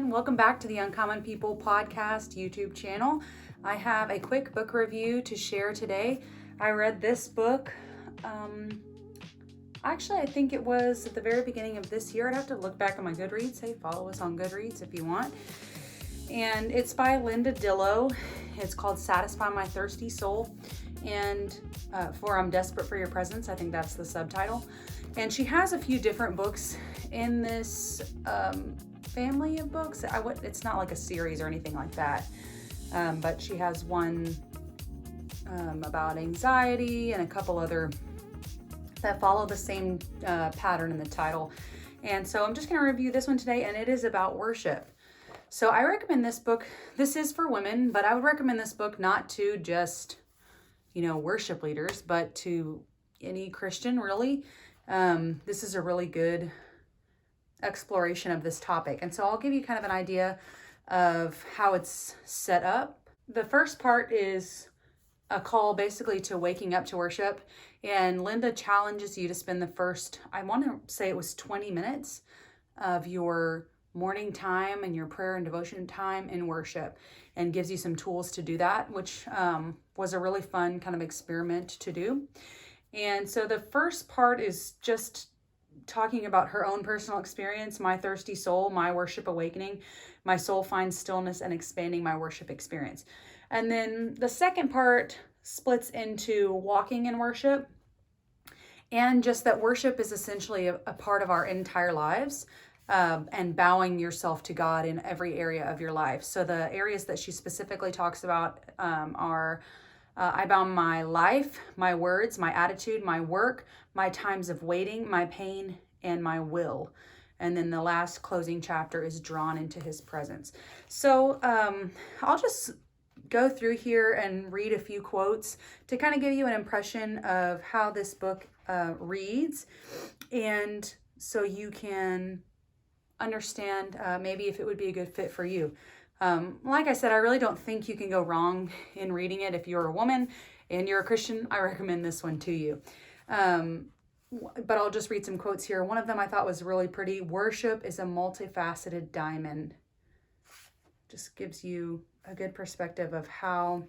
everyone. Welcome back to the Uncommon People Podcast YouTube channel. I have a quick book review to share today. I read this book, actually I think it was at the very beginning of this year. I'd have to look back on my Goodreads. Hey, follow us on Goodreads if you want. And it's by Linda Dillow. It's called Satisfy My Thirsty Soul. And for I'm Desperate for Your Presence, I think that's the subtitle. And she has a few different books in this family of books. It's not like a series or anything like that, but she has one about anxiety and a couple other that follow the same pattern in the title. And so I'm just going to review this one today, and it is about worship. So I recommend this book. This is for women, but I would recommend this book not to just, worship leaders, but to any Christian, really. This is a really good exploration of this topic. And so I'll give you kind of an idea of how it's set up. The first part is a call basically to waking up to worship. And Linda challenges you to spend the first, I want to say it was 20 minutes of your morning time and your prayer and devotion time in worship, and gives you some tools to do that, which was a really fun kind of experiment to do. And so the first part is just talking about her own personal experience, my thirsty soul, my worship awakening, my soul finds stillness and expanding my worship experience. And then the second part splits into walking in worship, and just that worship is essentially a part of our entire lives, and bowing yourself to God in every area of your life. So the areas that she specifically talks about are I bow my life, my words, my attitude, my work, my times of waiting, my pain, and my will. And then the last closing chapter is drawn into his presence. So I'll just go through here and read a few quotes to kind of give you an impression of how this book reads, and so you can understand maybe if it would be a good fit for you. Like I said, I really don't think you can go wrong in reading it. If you're a woman and you're a Christian, I recommend this one to you. But I'll just read some quotes here. One of them I thought was really pretty. Worship is a multifaceted diamond. Just gives you a good perspective of how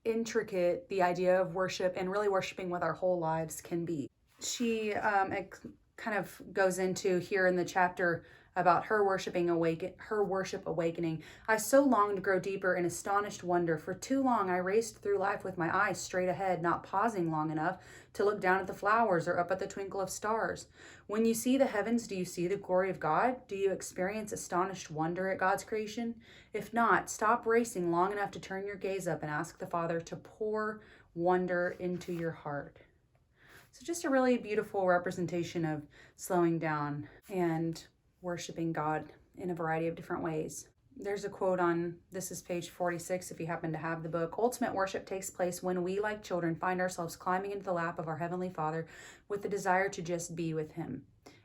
intricate the idea of worship and really worshiping with our whole lives can be. She kind of goes into here in the chapter about her worship awakening. I so longed to grow deeper in astonished wonder. For too long I raced through life with my eyes straight ahead, not pausing long enough to look down at the flowers or up at the twinkle of stars. When you see the heavens, do you see the glory of God? Do you experience astonished wonder at God's creation? If not, stop racing long enough to turn your gaze up and ask the Father to pour wonder into your heart. So just a really beautiful representation of slowing down and worshiping God in a variety of different ways. There's a quote on, this is page 46 if you happen to have the book. Ultimate worship takes place when we, like children, find ourselves climbing into the lap of our Heavenly Father with the desire to just be with Him.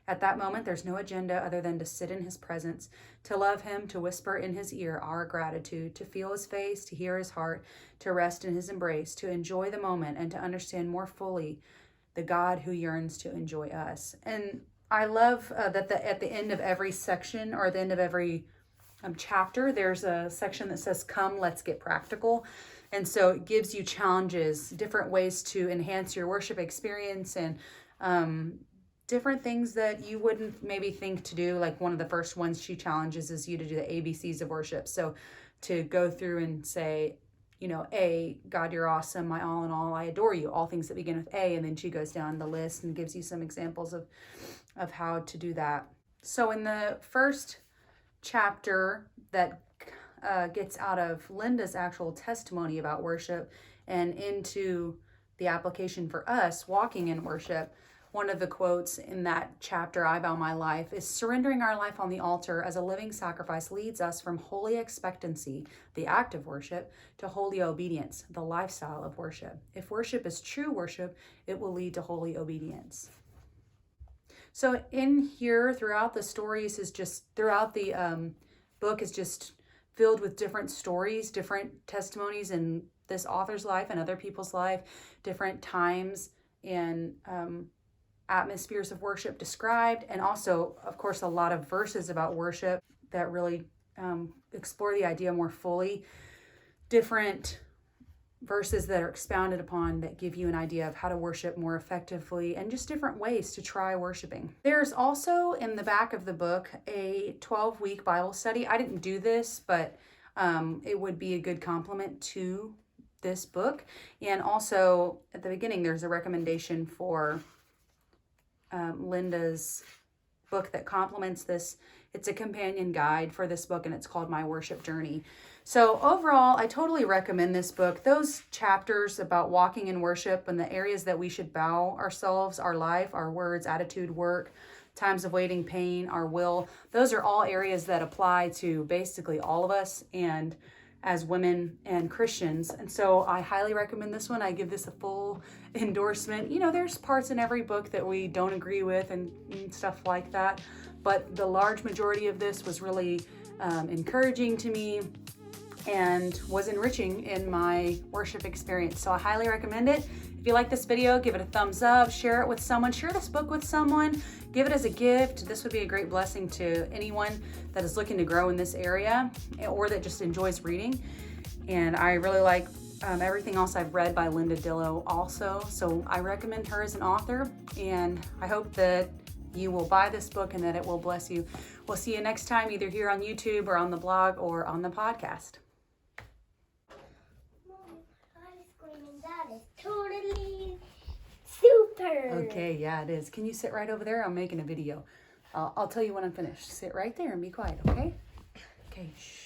At that moment, there's no agenda other than to sit in His presence, to love Him, to whisper in His ear our gratitude, to feel His face, to hear His heart, to rest in His embrace, to enjoy the moment, and to understand more fully the God who yearns to enjoy us. And I love that at the end of every section, or at the end of every chapter, there's a section that says, come, let's get practical. And so it gives you challenges, different ways to enhance your worship experience, and different things that you wouldn't maybe think to do. Like one of the first ones she challenges is you to do the ABCs of worship. So to go through and say, A, God, you're awesome, my all in all, I adore you, all things that begin with A. And then she goes down the list and gives you some examples of how to do that. So in the first chapter that gets out of Linda's actual testimony about worship and into the application for us walking in worship, one of the quotes in that chapter, I bow my life, is surrendering our life on the altar as a living sacrifice leads us from holy expectancy, the act of worship, to holy obedience, the lifestyle of worship. If worship is true worship, it will lead to holy obedience. So in here, throughout the stories throughout the book is just filled with different stories, different testimonies in this author's life and other people's life, different times and atmospheres of worship described, and also, of course, a lot of verses about worship that really explore the idea more fully. Different verses that are expounded upon that give you an idea of how to worship more effectively and just different ways to try worshiping. There's also in the back of the book a 12-week Bible study. I didn't do this, but it would be a good complement to this book. And also at the beginning, there's a recommendation for Linda's book that complements this. It's a companion guide for this book, and it's called My Worship Journey. So overall, I totally recommend this book. Those chapters about walking in worship and the areas that we should bow ourselves, our life, our words, attitude, work, times of waiting, pain, our will, those are all areas that apply to basically all of us and as women and Christians. And so I highly recommend this one. I give this a full endorsement. You know, there's parts in every book that we don't agree with and stuff like that, but the large majority of this was really encouraging to me and was enriching in my worship experience. So I highly recommend it. If you like this video, give it a thumbs up, share it with someone, share this book with someone, give it as a gift. This would be a great blessing to anyone that is looking to grow in this area or that just enjoys reading. And I really like everything else I've read by Linda Dillow also. So I recommend her as an author, and I hope that you will buy this book and that it will bless you. We'll see you next time, either here on YouTube or on the blog or on the podcast. That is totally super. Okay, yeah, it is. Can you sit right over there? I'm making a video. I'll tell you when I'm finished. Sit right there and be quiet, okay? Okay, shh.